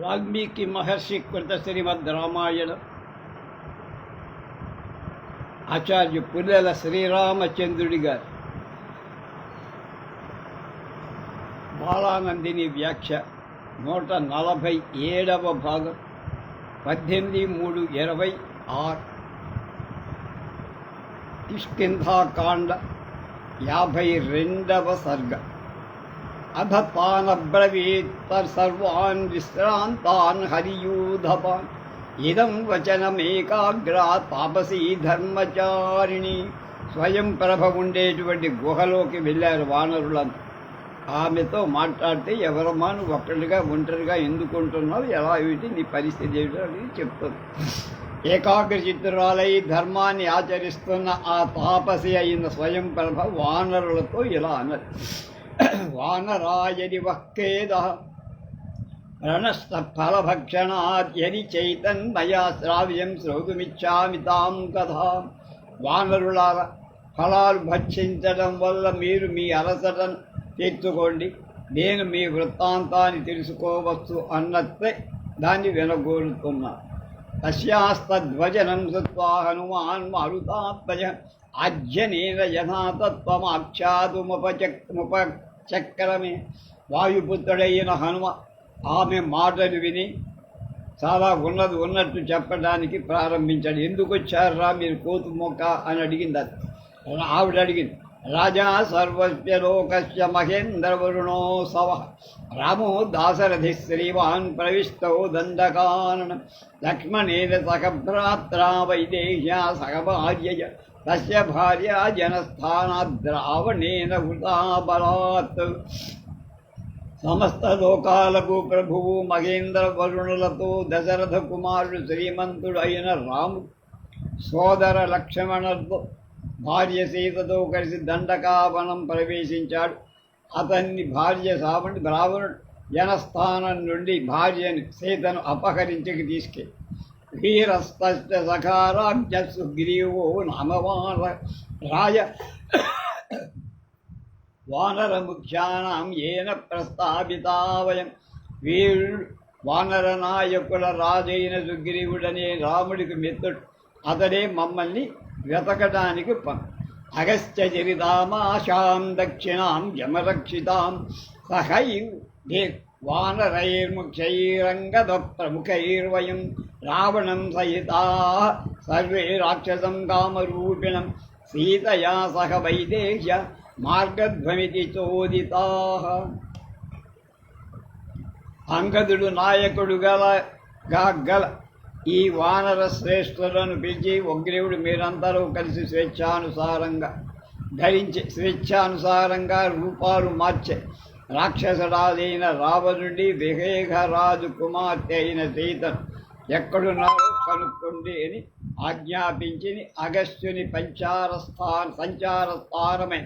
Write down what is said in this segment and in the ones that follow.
వాల్మీకి మహర్షి కృత శ్రీమద్ రామాయణం ఆచార్య పుల్లెల శ్రీరామచంద్రుడి గారు బాలానందిని వ్యాఖ్య 147వ భాగం 18/3/26 కిష్కింధాకాండ 52వ సర్గ అథ తానబ్రవీత్ సర్వాన్ విశ్రాంతాన్ హరియూధపాన్ ఇదం వచనమేకాగ్రాత్ తాపసీ ధర్మచారిణి. స్వయం ప్రభ ఉండేటువంటి గుహలోకి వెళ్ళారు వానరులంతా. ఆమెతో మాట్లాడితే ఎవరమ్మా నువ్వు ఒంటరిగా ఎందుకుంటున్నావు, ఎలా ఏమిటి నీ పరిస్థితి ఏమిటో అని చెప్తుంది. ఏకాగ్ర చిత్తురాలై ధర్మాన్ని ఆచరిస్తున్న ఆ తాపసి అయిన స్వయం ప్రభ వానరులతో ఇలా అన్నది. వానరాయని వక్కేద రణస్థ ఫలభక్షణాత్ యది చైతన్మయా శ్రావ్యం శ్రోతుమిచ్చామి తాం కథా. వానరులార, ఫలాలు భక్షించడం వల్ల మీరు మీ అలసటను తీర్చుకోండి, నేను మీ వృత్తాంతాన్ని తెలుసుకోవచ్చు అన్నట్టే దాన్ని వినగోరుతున్నా. తస్యాస్తధ్వజనం శ్రుత్వా హనుమాన్ మారుతాత్మజ ఆజ్ఞనేన యథాతత్వమాఖ్యాతుముపచక్రమే. వాయుపుత్రుడైన హనుమ ఆమె మాటలు విని చాలా ఉన్నట్టు చెప్పడానికి ప్రారంభించాడు. ఎందుకు వచ్చారా మీరు కోతు మొక్క అని అడిగింది. ఆవిడ అడిగింది. రాజా సర్వస్య లోకస్య మహేంద్రవరుణో సవ రామో దాశరథి శ్రీవాన్ ప్రవిష్టో దండకాననం లక్ష్మణేన సఖ భ్రాత్రా వైదేహ్యా సఖ భార్యయ తస్య భార్య జనస్థానాద్ రావణేన వృతా బలాత్. సమస్త లోకాలకు ప్రభువు మహేంద్ర వరుణులతో దశరథ కుమారుడు శ్రీమంతుడు అయిన రాముడు సోదర లక్ష్మణులతో భార్య సీతతో కలిసి దండకావనం ప్రవేశించాడు. అతన్ని భార్య రావణుడు జనస్థానం నుండి భార్యను సీతను అపహరించకి తీసుకెళ్ళి వీరస్త సఖారాజ్య సుగ్రీవో నామవాన రాయ వానర ముఖ్యానాం ఏన ప్రస్తావితావయం. వీరుడు వానర నాయకుల రాజైన సుగ్రీవుడనే రాముడికి మిత్రుడు. అతడే మమ్మల్ని వెతకడానికి అగస్త్య చరితామాశాం దక్షిణాం యమరక్షితాం సహైవ్ వానరైర్ముఖ్యైరంగద ప్రముఖైర్వయం రావణం సహితా సర్వే రాక్షసం కామరూపిణం సీతయా సహ వైదేహ్య మార్గధ్వమితి చోదితా. అంగదుడు నాయకుడు గల ఈ వానర శ్రేష్ఠులను పిలిచి, ఉగ్రీవుడు మీరందరూ కలిసి స్వేచ్ఛానుసారంగా రూపాలు మార్చే రాక్షసురాలైన రావణుడి వివేకరాజు కుమార్తె అయిన సీతను ఎక్కడున్నారో కనుక్కోండి అని ఆజ్ఞాపించి అగస్త్యుని సంచార స్థానమే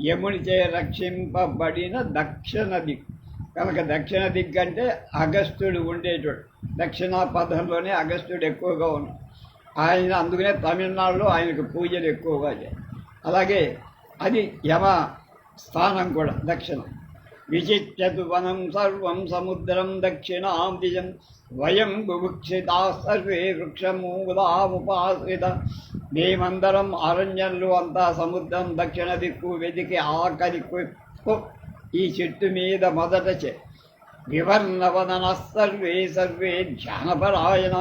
యమునిచే రక్షింపబడిన దక్షిణ దిక్కు. కనుక దక్షిణ దిక్కు అంటే అగస్త్యుడు ఉండేటోడు. దక్షిణ పథంలోనే అగస్త్యుడు ఎక్కువగా ఉన్నాడు. ఆయన అందుకనే తమిళనాడులో ఆయనకు పూజలు ఎక్కువగా చేయాలి. అలాగే అది యమ స్థానం కూడా దక్షిణం. విచిత్యతు వనం సర్వం సముద్రం దక్షిణాం దిశం వయం బుభుక్షితా సర్వే వృక్షమూలాముపాశ్రిత. మేమందరం అరణ్యంలో అంతా సముద్రం దక్షిణ దిక్కు వెతికి ఆఖరి ఈ చెట్టు మీద మొదట వివర్ణవదన సర్వే ధ్యానపరాయణ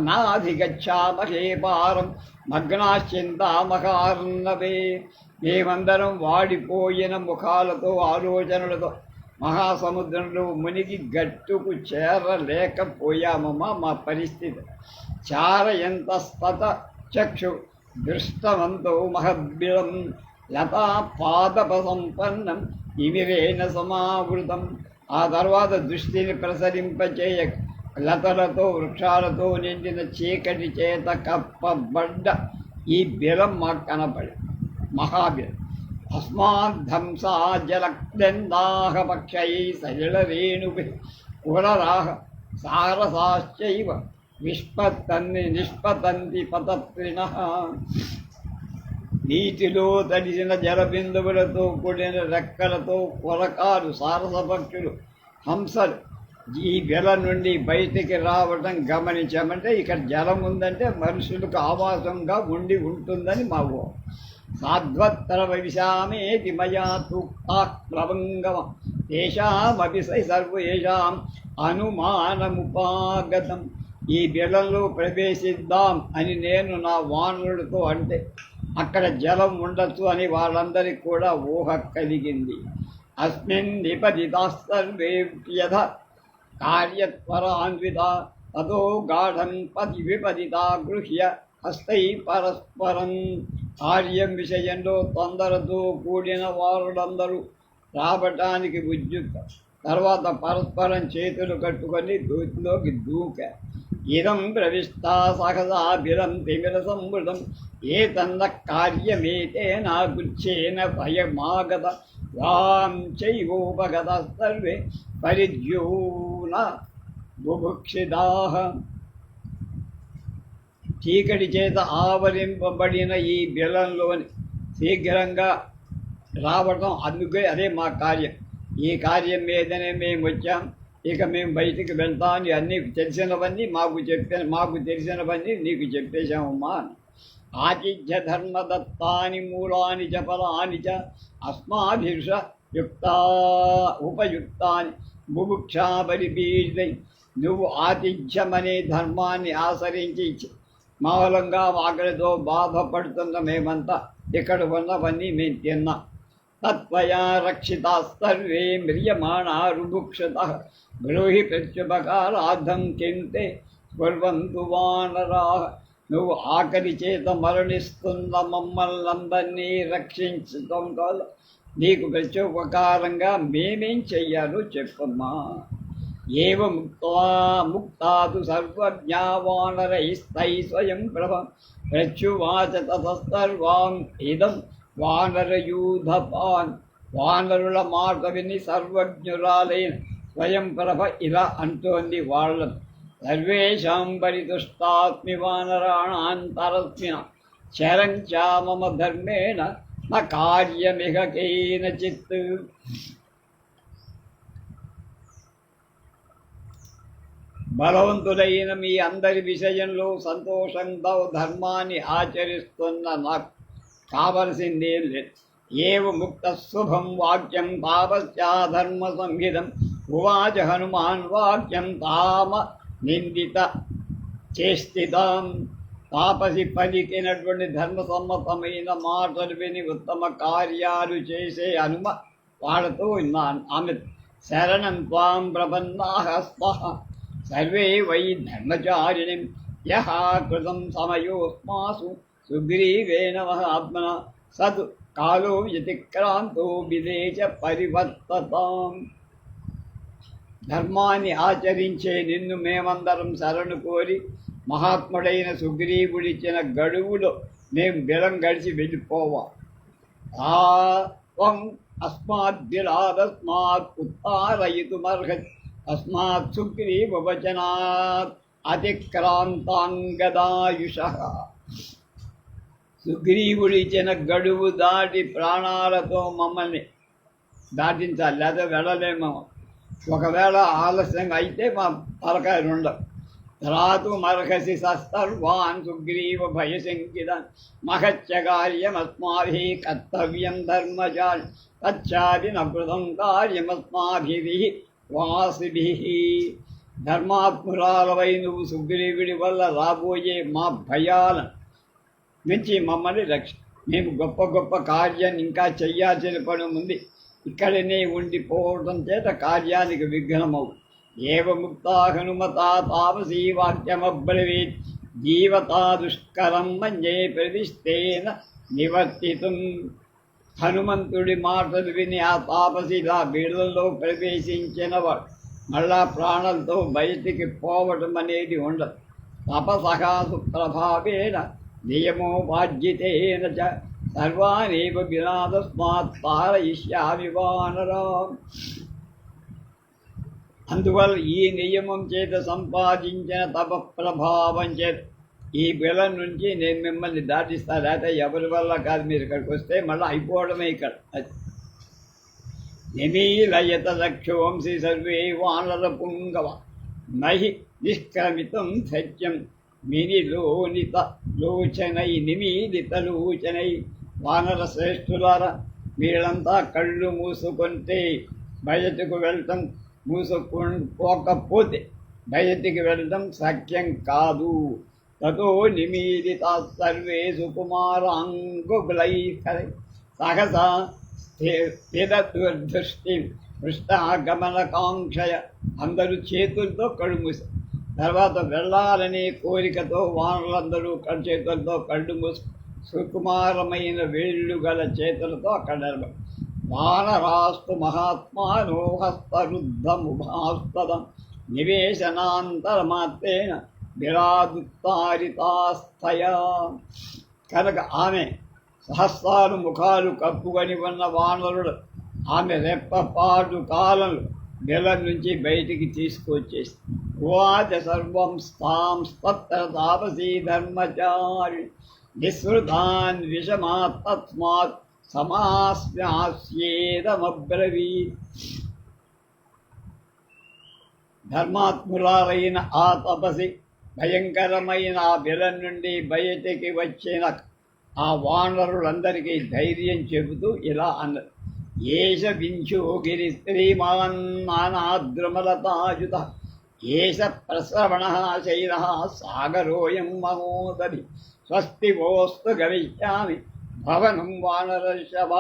నాధిగచ్చామహే పారం మగ్నాశ్చింతామహార్ణవే. మేమందరం వాడిపోయిన ముఖాలతో ఆలోచనలతో మహాసముద్రంలో మునిగి గట్టుకు చేరలేకపోయామమ్మా. మా పరిస్థితి చారయంతస్తత చక్షు దృష్టవంతో మహద్భిలం లతా పాదప సంపన్నం ఇమిరేణ సమావృతం. ఆ తర్వాత దృష్టిని ప్రసరింపచేయ లతలతో వృక్షాలతో నిండిన చీకటి చేత కప్పబడ్డ ఈ బిలం మాకు కనపడి మహాబిలం. అస్మాద్ధంసా జలక్లందాహ పక్షై సలిలరేణుభి పురరాహ సారసాశ్చైవ నిష్పతంతి పతత్రిణః. నీటిలో తడిసిన జలబిందువులతో కూడిన రెక్కలతో కొరకాలు సారసపక్షులు హంసలు ఈ బిల నుండి బయటికి రావటం గమనించామంటే ఇక్కడ జలం ఉందంటే మనుషులకు ఆవాసంగా ఉండి ఉంటుందని మా ఊహ. సాధ్వత్తర విశామేతి మయా తూక్తాప్లవంగమ తేషామపి సర్వేషాం అనుమానముపాగతం. ఈ బిలంలో ప్రవేశిద్దాం అని నేను నా వానరులతో అంటే అక్కడ జలం ఉండొచ్చు అని వాళ్ళందరికీ కూడా ఊహ కలిగింది. అస్మిన్ నిపతితాస్తర్వేభ్యథ కార్యత్వరాన్వితా తతో గాఢం పది విపదితా గృహ్య హస్తై పరస్పరం. కార్యం విషయంలో తొందరతో కూడిన వారులందరూ రావటానికి ఉద్యుక్త. తర్వాత పరస్పరం చేతులు కట్టుకొని దూతిలోకి దూక. ఇదం ప్రవిష్టా సహసా బిలం తిమిర సంవృతం ఏ తన్న కార్యమేతేన గుచ్చేన భయమాగత వాం చైవోపగత సర్వే పరిద్యూన బుభుక్షిదాః. చీకటి చేత ఆవరింపబడిన ఈ బిలంలోని శీఘ్రంగా రావటం అందుకే అదే మా కార్యం. ఈ కార్యం మీదనే మేము వచ్చాం. ఇక మేము బయటికి వెళ్తామని అన్నీ తెలిసినవన్నీ మాకు తెలిసినవన్నీ నీకు చెప్పేశామమ్మా. ఆతిథ్య ధర్మదత్తాని మూలాని చ ఫలాని చ అస్మాభిర్ష ఉపయుక్తాని బుభుక్షా పరిపీడితై. నువ్వు ఆతిథ్యమనే ధర్మాన్ని ఆచరించి మూలంగా ఆకలితో బాధపడుతున్న మేమంతా ఇక్కడ ఉన్నవన్నీ మేము తిన్నాం. తత్వయా రక్షితాస్తర్వే మ్రియమాణా రుభుక్షతః బ్రూహి ప్రత్యుపకారార్థం కింతే స్వర్వంతు వానరాః. నువ్వు ఆకలి చేత మరణిస్తున్న మమ్మల్నందరినీ రక్షించటం వల్ల నీకు ప్రత్యుపకారంగా మేమేం చెయ్యాలో చెప్పమ్మా. ఏవ ముక్తాదు సర్వజ్ఞా వానరైస్తై స్వయం ప్రభ ప్రత్యువాచ తతసర్వాం ఇదం వానరయూధపాన్. వానరుల మాట విని సర్వజ్ఞురాలైన స్వయం ప్రభ ఇలా అంటోంది వాళ్ళను. సర్వేషాం పరితుష్టాస్మి వానరాణాంతరస్మిన చరంచా మమ ధర్మేణ న కార్యమిహ కేనచిత్. బలవంతులైన మీ అందరి విషయంలో సంతోషంతో ధర్మాన్ని ఆచరిస్తున్న నాకు కావలసిందేం లేదు. ఏవ ముక్త శుభం వాక్యం తాపస్యాధర్మ సంహితం ఉవాచ హనుమాన్ వాక్యం తామ నిందిత చేష్టితాం. తాపసి పలికినటువంటి ధర్మసమ్మతమైన మాటలు విని ఉత్తమ కార్యాలు చేసే హనుమ వాళ్ళతో ఆమె శరణం త్వాం ప్రపన్నాః స్వః సర్వే వై ధర్మచారిణిం యః కృతం సమయోస్మాసు సుగ్రీవేణ మహాత్మన సత్ కాలో వ్యతిక్రాంతో విదేశ పరివర్తతాం. ధర్మాన్ని ఆచరించే నిన్ను మేమందరం శరణు కోరి మహాత్ముడైన సుగ్రీవుడిచ్చిన గడువులో మేము బిలం గడిచి వెళ్ళిపోవాలి. త్వం అస్మాద్భిరాదస్మాత్ ఉత్తారయితుమర్హతి తస్మాత్ సుగ్రీవవచనాత్ అతిక్రాంతాంగదాయుషః. సుగ్రీవుడిచ్చిన గడువు దాటి ప్రాణాలతో మమ్మల్ని దాటించాలి, లేదా వెళ్ళలేము. ఒకవేళ ఆలస్యంగా అయితే మా తలకాయలు ఉండవు. ధరాతు మర్హసి సర్వాన్ సుగ్రీవ భయశంకితాన్ మహచ్చ కార్యమస్మాభిః కర్తవ్యం ధర్మచారి తచ్చాది నృతం కార్యమస్మాభిః వాసిభిః. ధర్మాత్మురాలవై నువ్వు సుగ్రీవుడి వల్ల రాబోయే మా భయాలను నుంచి మమ్మల్ని మేము గొప్ప గొప్ప కార్యాన్ని ఇంకా చెయ్యాల్సిన పని ఉంది. ఇక్కడనే ఉండిపోవడం చేత కార్యానికి విఘ్నమవు. ఏవ ముక్తా హనుమతా తాపసీ వాక్యమబ్రవీత్ జీవతా దుష్కరం మన్యే ప్రతిష్టేన నివర్తితుం. హనుమంతుడి మాటలు విని ఆ తాపసిలా బీళ్లలో ప్రవేశించినవాడు మళ్ళా ప్రాణంతో బయటికి పోవటం అనేది ఉండదు. తపసహా సుప్రభావేన నియమో బాధ్యతేన చ సర్వానేవ వినాదస్మాత్ పారయిష్యామి వానరాం. అందువల్ల ఈ నియమం చేత సంపాదించిన తప ప్రభావం చేత ఈ బిలం నుంచి నేను మిమ్మల్ని దాటిస్తా. లేకపోతే ఎవరి వల్ల కాదు, మీరు ఇక్కడికి వస్తే మళ్ళీ అయిపోవడమే ఇక్కడ. నిమీలయత లక్ష్యోంసి సర్వే వానరపుంగవ నహి నిష్క్రమితం సత్యం మినిలోనిత లోచనై నిమీలిత లోచనై. వానర శ్రేష్ఠులారా, మీరంతా కళ్ళు మూసుకుంటే బయటకు వెళ్ళటం, మూసుకోకపోతే బయటికి వెళ్ళటం సఖ్యం కాదు. తతో నిమీలితా సర్వే సుకుమారాంగులై సహసా స్థిరదృష్టి పృష్ఠాగమనకాంక్షయ. అందరూ చేతులతో కళ్ళు మూసారు. తర్వాత వెళ్ళాలనే కోరికతో వానరులందరూ చేతులతో కళ్ళు మూసి సుకుమారమైన వేళ్ళు గల చేతులతో అక్కడ నిలబడి వానరాస్తు మహాత్మానో హస్తరుద్ధముభాస్తదం నివేశనాంతరమాత్రేణ విరాదుత్తారితాస్థయా. కనుక ఆమె సహస్రాలు ముఖాలు కప్పుకొని ఉన్న వానరుడు ఆమె రెప్పపాటు కాలంలో బిలం నుంచి బయటికి తీసుకొచ్చేసి ఉవాచ సర్వం స్థాం తత్ర తాపసీ ధర్మచారి నిస్సృతాన్ విషమాత్ తస్మాత్ సమాస్యాస్యేదమబ్రవీత్. ధర్మాత్మురాలైన ఆ తపసి భయంకరమైన ఆ బిలం నుండి బయటికి వచ్చిన ఆ వానరులందరికీ ధైర్యం చెబుతూ ఇలా అన్నారు. ఏష వింశోగిరి శ్రీమాన్ నానాద్రుమలతాయుత ఏష ప్రశ్రవణ శైల సాగరోయం మహోదరి స్వస్తి వోస్తు గమిష్యామి భవనం వానరర్షభ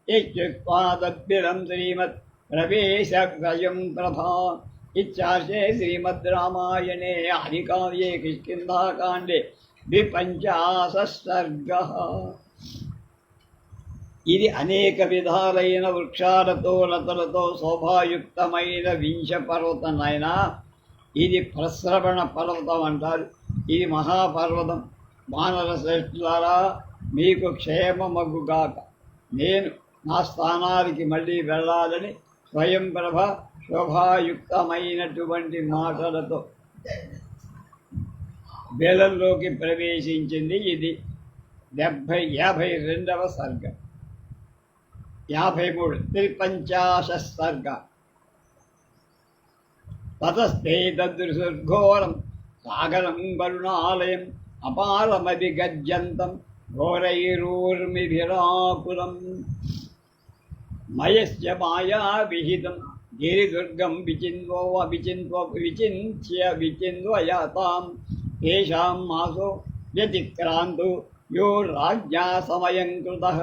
ఇత్యుక్త్వా తద్భిరం శ్రీమత్ ప్రవేశ భయం ప్రభా. ఇత్యార్షే శ్రీమద్ రామాయణే ఆదికావ్యే కిష్కింధాకాండే 25వ సర్గః. ఇది అనేక విధాలైన వృక్షాలతో లతలతో శోభాయుక్తమైన వింశ పర్వతనైన ఇది ప్రశ్రవణ పర్వతం అంటారు. ఇది మహాపర్వతం. వానర శ్రేష్ఠులారా, మీకు క్షేమమగుగాక. నేను నా స్థానానికి మళ్ళీ వెళ్ళాలని స్వయం ప్రభ శోభాయుక్తమైనటువంటి మాటలతో బేలంలోకి ప్రవేశించింది. ఇది 52వ సర్గ. 53 53 సర్గ. తతస్తే తదృశుర్ఘోరం సాగరం వరుణాలయం అపారమది గజ్జంతం ఘోరైరూర్మిభిరాకులం మయస్య మాయా విహితం గిరిదుర్గం విచింద్వయాతాం తేషాం మాసో వ్యతిక్రాంతు యో రాజ్ఞా సమయం కృతః.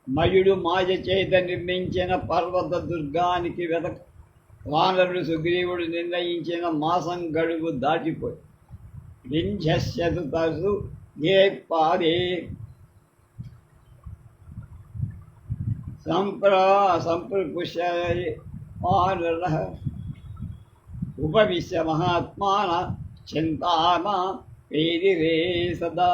మయుడు మాయ చేత నిర్మించిన పర్వత దుర్గానికి వెతక వానరుడు సుగ్రీవుడు నిర్ణయించిన మాసం గడువు దాటిపోయి వింధ్యస్యతు తసు ఏ పాదే సంప్రపుష్య వానరః ఉపవిశ్య మహాత్మాన చింతామా పేదిరే సదా.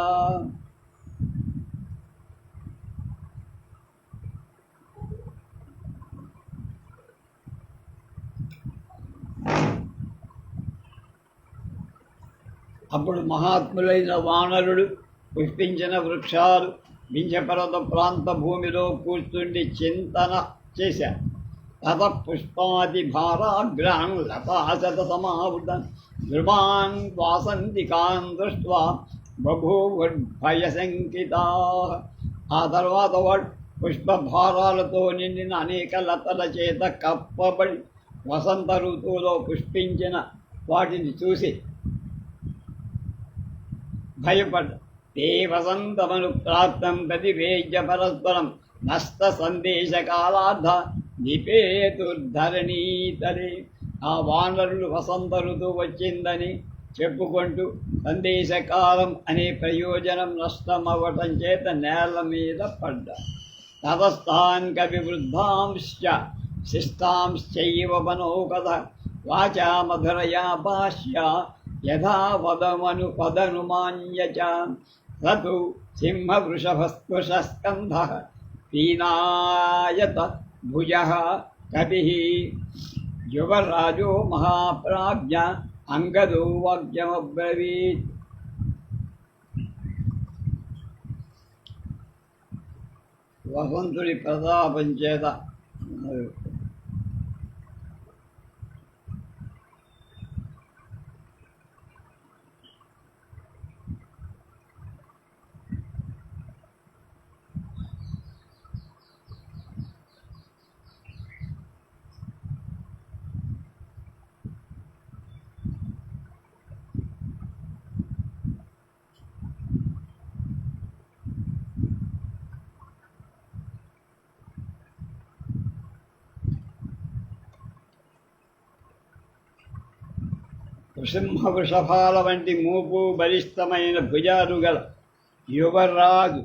అప్పుడు మహాత్ములైన వానరుడు పుష్పించిన వృక్షాలు వింధ్యపర్వత ప్రాంత భూమిలో కూర్చుండి చింతన చేశారు. తత పుష్పాది భారాగ్రాన్ లతాశత సమావృతన్ ధ్రువాన్ వాసంతికాన్ దృష్ట్వా బభూవద్భయశంకితా. ఆ తర్వాత వాడు పుష్పభారాలతో నిండిన అనేక లతల చేత కప్పబడి వసంత ఋతువులో పుష్పించిన వాటిని చూసి భయపడ్డ. తే వసంతమను ప్రాప్తం ప్రతివేద్య పరస్పరం నష్ట సందేశకాలార్థ నిపేతుర్ధరణీతరే. ఆ వానరులు వసంత ఋతువు వచ్చిందని చెప్పుకుంటూ సందేశకాలం అనే ప్రయోజనం నష్టమవ్వటం చేత నేల మీద పడ్డా. తతస్థాన్ కవివృద్ధాంశ్చ శిష్టాంశ్చైవ మనోకథ వాచా మధురయా భాష్య యథా వదమను పదనుమాన్య చ. సతు సింహవృషభస్పృశస్కంధః పీనాయత భుజః కపిః యువరాజో మహాప్రాజ్ఞ అంగదో వాక్యమబ్రవీత్. వసంతుడి ప్రతాపం చేత వృషంహ వృషభాల వంటి మూపు బలిష్టమైన భుజాలు గల యువరాజు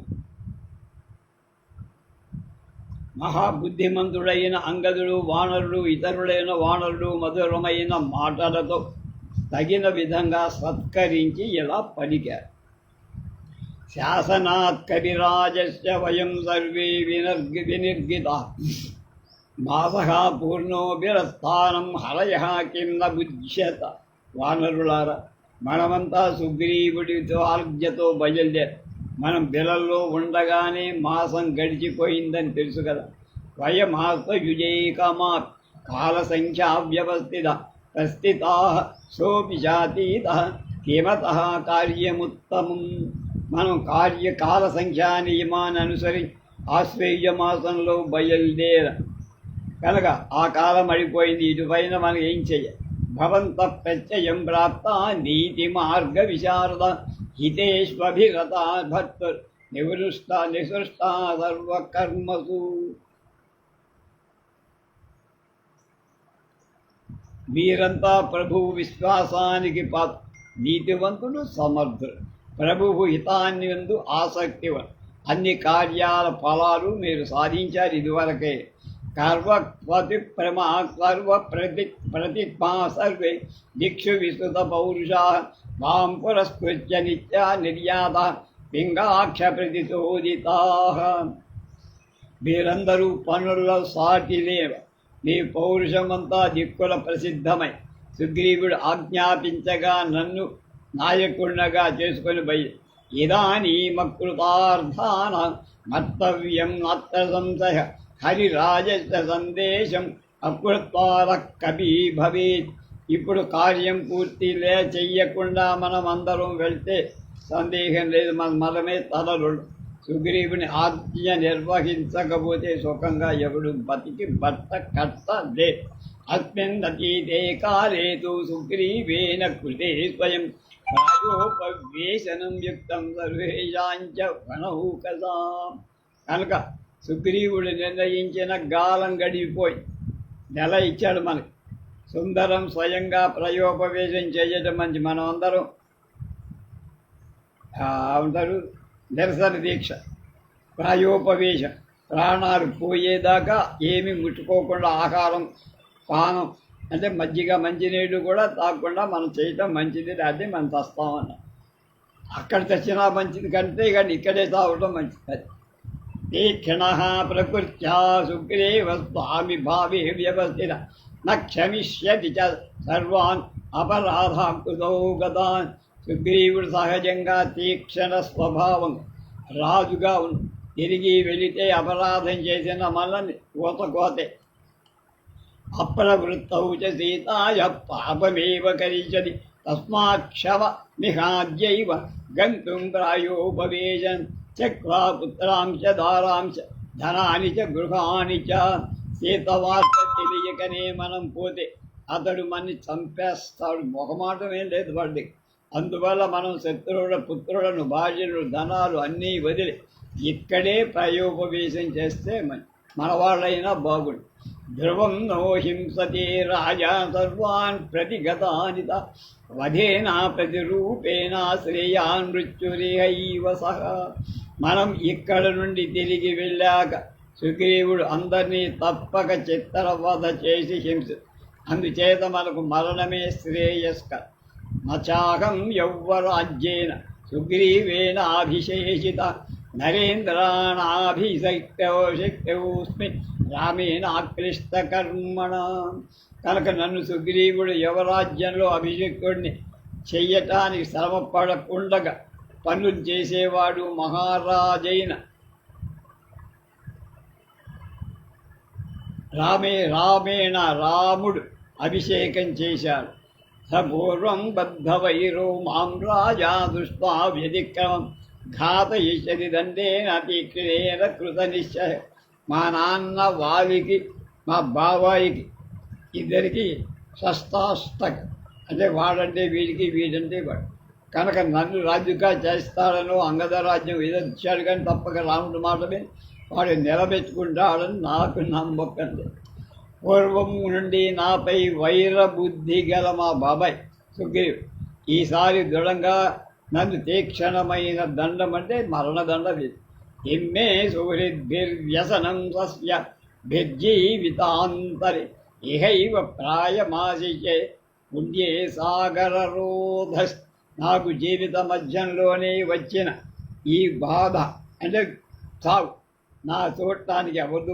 మహాబుద్ధిమంతుడైన అంగదుడు వానరుడు ఇతరులైన వానరుడు మధురమైన మాటలతో తగిన విధంగా సత్కరించి ఇలా పలికారు. శాసనాత్ కవిరాజస్య వయం సర్వే వినిర్గితా మాసః పూర్ణోభిరస్థానం హరయః కిం న బుధ్యత. వానరులారా, మనమంతా సుగ్రీవుడితో ఆజ్ఞతో బయలుదేరు. మనం బిలల్లో ఉండగానే మాసం గడిచిపోయిందని తెలుసు కదా. వయమాస యుజైకమా కాల సంఖ్యా వ్యవస్థిత ప్రస్థితా సోపిశాతీత కిమతః కార్యముత్తమం. మనం కాల సంఖ్యా నియమాన్ని అనుసరించి ఆశ్వయుజ మాసంలో బయలుదేర కనుక ఆ కాలం అడిపోయింది. ఇటుపైన మనం ఏం చెయ్యాలి? భవంత ప్రత్యయం ప్రాప్త నీతి మార్గ విశారద హితేష్వభిరత భర్త నిసృష్ట సర్వకర్మసు. వీరంతా ప్రభువు విశ్వాసానికి నీతివంతుడు, సమర్థుడు. ప్రభువు హితాన్ని ఎందు ఆసక్తివంతుడు. అన్ని కార్యాల ఫలాలు మీరు సాధించారు ఇదివరకే. ప్రతిమా సర్వే దిక్షు విస్తృత పౌరుషా మాం పురస్కృత్య నిత్యా నిర్యాత పింగాక్ష ప్రతిశోదితా. మీరందరూ పనుల్లో సాటి లేవ. మీ పౌరుషమంతా దిక్కుల ప్రసిద్ధమై సుగ్రీవుడు ఆజ్ఞాపించగా నన్ను నాయకుడినగా చేసుకొని బయలు. ఇదానీమకృతార్థాన మర్తవ్యం అత్ర సంశయ హరిరాజస్య సందేశం అకృత్వార కవి భవేత్. ఇప్పుడు కార్యం పూర్తి చెయ్యకుండా మనం అందరం వెళ్తే సందేహం లేదు, మన మనమే తలలు. సుగ్రీవుని ఆజ్ఞ నిర్వహించకపోతే సుఖంగా ఎవడు బతికి బట్ట కట్టలే. అస్మిన్నతీతే కాలే తు సుగ్రీవేన కృతే స్వయం ప్రాయోపవేశనం యుక్తం సర్వేషాంచ వనౌకసాం. కనుక సుగ్రీవుడు నిర్ణయించిన గాలం గడిపోయి నెల ఇచ్చాడు మనకి. సుందరం స్వయంగా ప్రయోపవేశం చేయటం మంచి. మనం అందరం ఉంటారు నిరసన దీక్ష, ప్రాయోపవేశం. ప్రాణాలు పోయేదాకా ఏమి ముట్టుకోకుండా ఆహారం పానం అంటే మజ్జిగ మంచినీళ్ళు కూడా తాగకుండా మనం చేయటం మంచిది. అదే మనం చస్తామన్న. అక్కడ తెచ్చినా మంచిది కంటే కానీ ఇక్కడే తాగటం మంచిది. తీక్షణ ప్రకృత్యా సుగ్రీవ స్వామి భావే వ్యవస్థిత న క్షమిష్యతి చ సర్వాన్ అపరాధాకృతౌ గతాన్. సుగ్రీవుడు సహజంగా తీక్షణ స్వభావం రాజుగా తిరిగి వెళితే అపరాధం చేసిన మనల్ని కోతే. అప్రవృత్తౌ చ సీతాయ పాపమేవ కరిష్యతి తస్మాక్షవ నిహాద్యైవ గంతుం ప్రాయోపవేశం చక్వా పుత్రాంశ దారాంశ ధనాని చ గృహాని చ. సీత వార్త తెలియకనే మనం పోతే అతడు మనని చంపేస్తాడు. మొహమాటమే లేదు వాడికి. అందువల్ల మనం శత్రువుల పుత్రులను భార్యలు ధనాలు అన్నీ వదిలి ఇక్కడే ప్రాయోపవేశం చేస్తే మన వాళ్ళైనా బాగుండు. ధ్రువం నో హింసతే రాజా సర్వాన్ ప్రతిగతానిత వధేనా ప్రతిరూపేణ శ్రేయాన్ మృత్యురేహైవ సహ. మనం ఇక్కడ నుండి తిరిగి వెళ్ళాక సుగ్రీవుడు అందరినీ తప్పక చిత్రవధ చేసి హింస. అందుచేత మనకు మరణమే శ్రేయస్క. నచాహం యౌవరాజ్యేన సుగ్రీవేణ అభిషేషిత నరేంద్రాణాభిషక్తోస్మి రామేణ ఆక్లిష్టకర్మణ. కనుక నన్ను సుగ్రీవుడు యువరాజ్యంలో అభిషేకుడిని చెయ్యటానికి శ్రమ పడకుండగా పనులు చేసేవాడు మహారాజైన రామేణ రాముడు అభిషేకం చేశాడు. సపూర్వం బద్ధవైరో మాం రాజా దృష్ట్వా వ్యతిక్రమం ఘాతయిష్యతి దండేన తీక్ష్ణేన కృత నిశ్చయ. మా నాన్న వాలికి మా బాబాయికి ఇద్దరికి షష్టాష్టక, అంటే వాడంటే వీడికి వీడంటే వాడు. కనుక నన్ను రాజుగా చేస్తాడనో అంగద రాజ్యం ఇచ్చాడు, కానీ తప్పక రాముడు మాటమే వాడు నిలబెట్టుకుంటాడని నాకు నమ్మకం. పూర్వం నుండి నాపై వైర బుద్ధి గల మా బాబాయ్ సుగ్రీవుడు ఈసారి దృఢంగా నన్ను తీక్షణమైన దండం అంటే మరణదండ లేదు. ఇమ్మే సూరిద్భిర్వ్యసనం సస్య భిర్జీవితాంతరి ఇహైవ ప్రాయమాశిషే పుణ్యే సాగరరోధ. నాకు జీవిత మధ్యంలోనే వచ్చిన ఈ బాధ అంటే చావు నా చూడటానికి ఎవరికి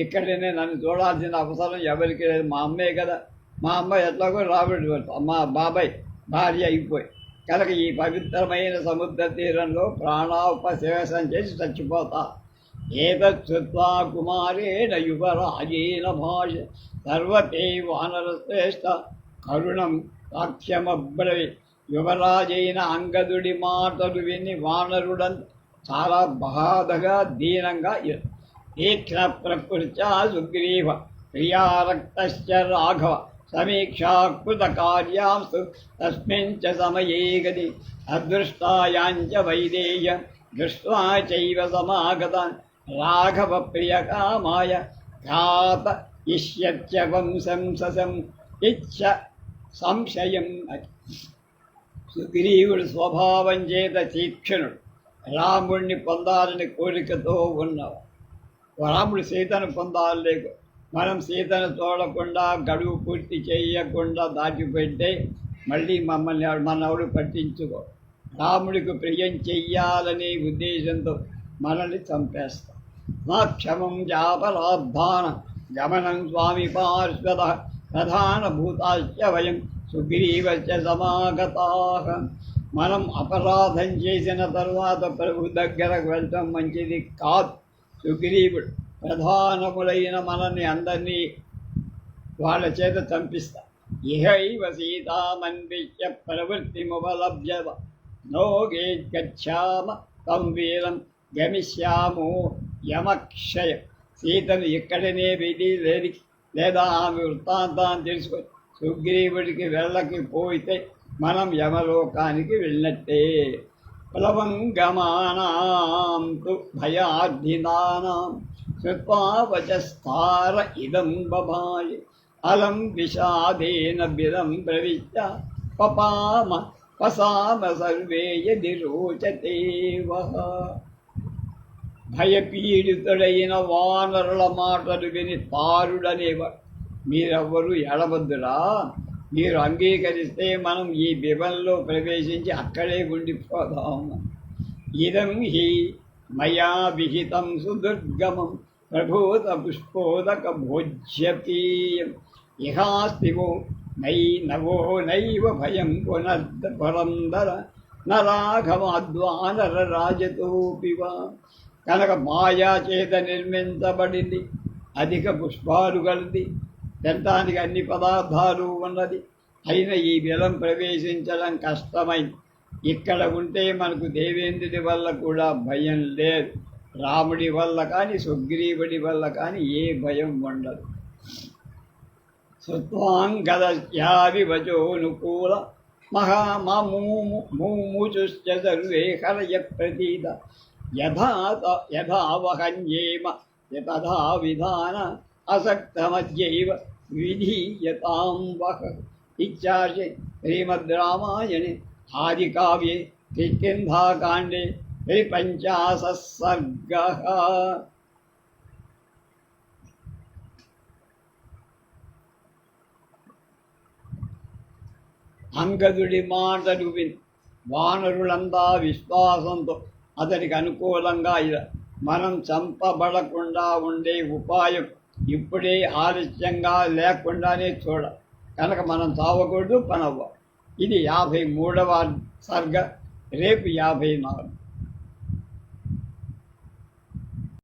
ఇక్కడనే నన్ను చూడాల్సిన అవసరం ఎవరికి లేదు. మా అమ్మే కదా, మా అమ్మ ఎట్లాగో రాబడి మా బాబాయ్ భార్య అయిపోయి కనుక ఈ పవిత్రమైన సముద్ర తీరంలో ప్రాణోపశేషం చేసి చచ్చిపోతా. ఏతచ్చుత్వా కుమారేణ యువరాజేన భాష సర్వతే వానరశ్రేష్ఠ కరుణం సాక్ష్యమబ్రవి. యువరాజైన అంగదుడి మాటలు విని వానరుడంత చాలా బాధగా దీనంగా తీక్ష్ణ ప్రకృత్యా సుగ్రీవ ప్రియారక్తశ్చ రాఘవ సమీక్షాకృత కార్యాంస్తు తస్మిన్ చ సమయే గతి అదృష్టాయాంచ వైదేయ దృష్ట్వా చైవ సమాగతాన్ రాఘవ ప్రియకామాయ ఘాత ఇష్యత్య వంశం ససం ఇచ్చ సంశయం. సుగ్రీవుడు స్వభావం చేత తీక్షణుడు, రాముడిని పొందాలని కోరికతో ఉన్నవాడు. రాముడు సీతను పొందాలేకు మనం సీతను చూడకుండా గడువు పూర్తి చేయకుండా దాటిపెట్టే మళ్ళీ మమ్మల్ని మనవడు పట్టించుకో. రాముడికి ప్రియం చెయ్యాలనే ఉద్దేశంతో మనల్ని చంపేస్తాం. నా క్షమం జాపరాద్ధాన గమనం స్వామి పార్శ్వద ప్రధానభూతాశ్చ వయం సుగ్రీవశ్చ సమాగతాః. మనం అపరాధం చేసిన తర్వాత ప్రభు దగ్గరకు వెళ్ళటం మంచిది కాదు. సుగ్రీవుడు ప్రధానములైన మనల్ని అందరినీ వాళ్ళ చేత చంపిస్తా. ఇహైవ సీతామన్విష్య ప్రవృత్తిముపలభ్య నోగే గచ్చామ తం వీరం గమిష్యామో యమక్షయ. సీతను ఇక్కడనే విధి లేదా ఆమె వృత్తాంతాన్ని తెలుసుకొని సుగ్రీవుడికి వెళ్ళకపోతే మనం యమలోకానికి వెళ్ళినట్టే. ప్లవంగమానాం తు భయార్ధినానాం శ్రుత్వా వచస్తార ఇదం బభాయ అలం విషాదేన బిరం ప్రవిశ్య పపామ పసామ సర్వే యది రోచతే వః. భయపీడితుడైన వానరుల మాటలు విని తారుడనేవాడు మీరెవ్వరూ ఎడవద్దురా, మీరు అంగీకరిస్తే మనం ఈ బిబంలో ప్రవేశించి అక్కడే ఉండిపోదాము. ఇదం హి మయా విహితం సుదుర్గమం ప్రభూత పుష్పోదక భోజ్యపీయం ఇహాస్తివో నవో నైవ భయం పునర్పురందర నరాఘవాద్వానర రాజతోపివా. కనుక మాయా చేత నిర్మించబడింది, అధిక పుష్పాలు కలిది, తినటానికి అన్ని పదార్థాలు ఉన్నది. అయిన ఈ బిలం ప్రవేశించడం కష్టమైంది. ఇక్కడ ఉంటే మనకు దేవేంద్రుడి వల్ల కూడా భయం లేదు. రాముడి వల్ల కానీ సుగ్రీవుడి వల్ల కానీ ఏ భయం ఉండదు. సుత్వాంగదస్యావివచోనుకూల మహామూముచుశ్చ సర్వే హరయ ప్రతీత యథావహన్యేమ తథా విధాన అసక్తమద్యైవ విధీయతాం వః. ఇత్యార్షే శ్రీమద్ రామాయణే ఆదికావ్యే కిష్కింధాకాండే త్రిపంచాశः సర్గः. అంగదుడి మాటలు విని వానరులంతా విశ్వాసంతో అతనికి అనుకూలంగా మనం చంపబడకుండా ఉండే ఉపాయం ఇప్పుడే ఆలస్యంగా లేకుండానే చూడ. కనుక మనం చావకూడదు, పనవ్వ. ఇది 53వ సర్గ. రేపు 54.